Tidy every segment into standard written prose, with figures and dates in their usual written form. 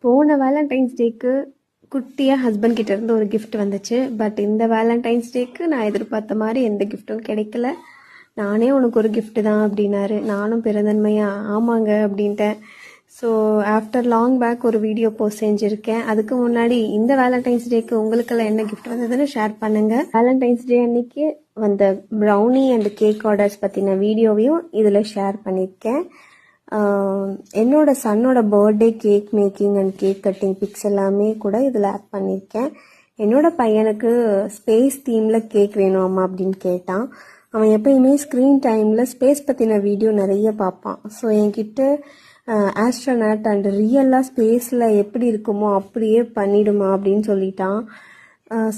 போன வேலண்டைன்ஸ் டேக்கு குட்டியாக ஹஸ்பண்ட் கிட்ட இருந்து ஒரு கிஃப்ட் வந்துச்சு. பட் இந்த வேலண்டைன்ஸ் டேக்கு நான் எதிர்பார்த்த மாதிரி எந்த கிஃப்ட்டும் கிடைக்கல. நானே உனக்கு ஒரு கிஃப்ட் தான் அப்படின்னாரு. நானும் பெருந்தன்மையாக ஆமாங்க அப்படின்ட்டேன். ஸோ ஆஃப்டர் லாங் பேக் ஒரு வீடியோ போஸ்ட் செஞ்சுருக்கேன். அதுக்கு முன்னாடி இந்த வேலண்டைன்ஸ் டேக்கு உங்களுக்கெல்லாம் என்ன கிஃப்ட் வந்ததுன்னு ஷேர் பண்ணுங்கள். வேலண்டைன்ஸ் டே அன்னைக்கு வந்த ப்ரௌனி அண்ட் கேக் ஆர்டர்ஸ் பற்றின வீடியோவையும் இதில் ஷேர் பண்ணியிருக்கேன். என்னோட சன்னோட birthday cake making and cake cutting pics எல்லாமே கூட இதில் ஆட் பண்ணியிருக்கேன். என்னோட பையனுக்கு ஸ்பேஸ் தீமில் கேக் வேணும் அம்மா அப்படின்னு கேட்டான். அவன் எப்பயுமே ஸ்க்ரீன் டைமில் ஸ்பேஸ் பற்றின வீடியோ நிறைய பார்ப்பான். ஸோ என்கிட்ட ஆஸ்ட்ரோநாட் அண்ட் ரியலாக ஸ்பேஸில் எப்படி இருக்குமோ அப்படியே பண்ணிடுமா அப்படின்னு சொல்லிட்டான்.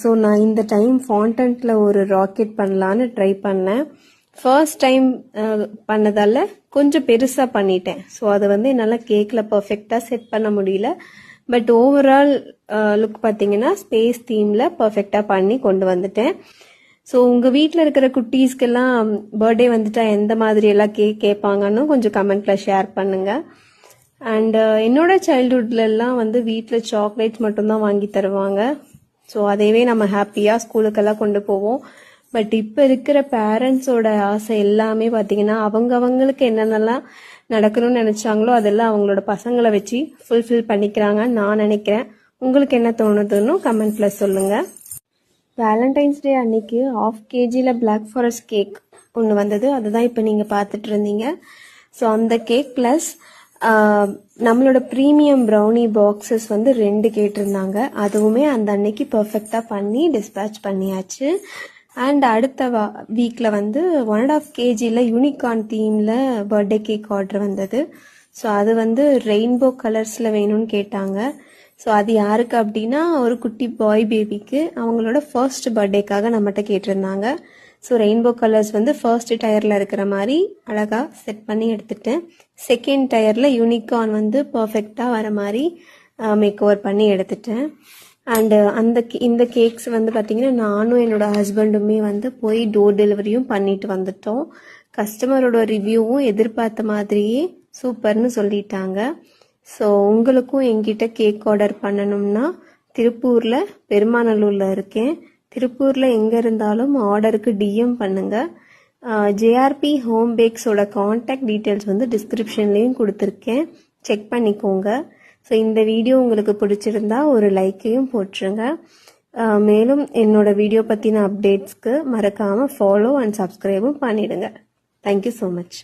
ஸோ நான் இந்த டைம் ஃபாண்டன்ட்டில் ஒரு ராக்கெட் பண்ணலான்னு ட்ரை பண்ணேன். ஃபர்ஸ்ட் டைம் பண்ணதால கொஞ்சம் பெருசாக பண்ணிட்டேன். ஸோ அதை என்னால் கேக்கில் பர்ஃபெக்டாக செட் பண்ண முடியல. பட் ஓவரால் லுக் பார்த்தீங்கன்னா ஸ்பேஸ் தீமில் பர்ஃபெக்டாக பண்ணி கொண்டு வந்துட்டேன். ஸோ உங்கள் வீட்டில் இருக்கிற குட்டீஸ்க்கெல்லாம் பர்த்டே வந்துட்டா எந்த மாதிரி எல்லாம் கேக் கேட்பாங்கன்னு கொஞ்சம் கமெண்ட்டில் ஷேர் பண்ணுங்கள். அண்ட் என்னோட சைல்ட்ஹுட்லலாம் வீட்டில் சாக்லேட்ஸ் மட்டும்தான் வாங்கி தருவாங்க. ஸோ அதையவே நம்ம ஹாப்பியாக ஸ்கூலுக்கெல்லாம் கொண்டு போவோம். பட் இப்போ இருக்கிற பேரண்ட்ஸோட ஆசை எல்லாமே பார்த்தீங்கன்னா அவங்களுக்கு என்னென்னலாம் நடக்கணும்னு நினச்சாங்களோ அதெல்லாம் அவங்களோட பசங்களை வச்சு ஃபுல்ஃபில் பண்ணிக்கிறாங்கன்னு நான் நினைக்கிறேன். உங்களுக்கு என்ன தோணுதுன்னு கமெண்ட்ல சொல்லுங்கள். வேலண்டைன்ஸ் டே அன்னைக்கு 1/2 kg பிளாக் ஃபாரஸ்ட் கேக் ஒன்று வந்தது. அதுதான் இப்போ நீங்கள் பார்த்துட்டு இருந்தீங்க. ஸோ அந்த கேக் ப்ளஸ் நம்மளோட ப்ரீமியம் ப்ரௌனி பாக்ஸஸ் 2 கேட்டிருந்தாங்க. அதுவுமே அந்த அன்னைக்கு பர்ஃபெக்டாக பண்ணி டிஸ்பேச் பண்ணியாச்சு. அண்ட் அடுத்த வீக்கில் 1.5 kg யூனிகார்ன் தீமில் பர்த்டே கேக் ஆர்டர் வந்தது. ஸோ அது ரெயின்போ கலர்ஸில் வேணும்னு கேட்டாங்க. ஸோ அது யாருக்கு அப்படின்னா ஒரு குட்டி பாய் பேபிக்கு அவங்களோட ஃபர்ஸ்ட் பர்த்டேக்காக நம்மகிட்ட கேட்டிருந்தாங்க. ஸோ ரெயின்போ கலர்ஸ் ஃபர்ஸ்ட் டயரில் இருக்கிற மாதிரி அழகாக செட் பண்ணி எடுத்துட்டேன். செகண்ட் டயரில் யூனிகார்ன் பர்ஃபெக்டாக வர மாதிரி மேக் ஓவர் பண்ணி எடுத்துட்டேன். அண்டு இந்த கேக்ஸ் பார்த்தீங்கன்னா நானும் என்னோட ஹஸ்பண்டுமே போய் டோர் டெலிவரியும் பண்ணிட்டு வந்துட்டோம். கஸ்டமரோட ரிவ்யூவும் எதிர்பார்த்த மாதிரியே சூப்பர்னு சொல்லிட்டாங்க. ஸோ உங்களுக்கும் என்கிட்ட கேக் ஆர்டர் பண்ணணும்னா திருப்பூரில் பெருமாநல்லூரில் இருக்கேன். திருப்பூரில் எங்கே இருந்தாலும் ஆர்டருக்கு டிஎம் பண்ணுங்கள். ஜேஆர்பி ஹோம் பேக்ஸோட காண்டாக்ட் டீட்டெயில்ஸ் டிஸ்கிரிப்ஷன்லேயும் கொடுத்துருக்கேன், செக் பண்ணிக்கோங்க. ஸோ இந்த வீடியோ உங்களுக்கு பிடிச்சிருந்தா ஒரு லைக்கையும் போட்டுருங்க. மேலும் என்னோட வீடியோ பற்றின அப்டேட்ஸ்க்கு மறக்காமல் ஃபாலோ அண்ட் சப்ஸ்கிரைபும் பண்ணிடுங்க. Thank you so much.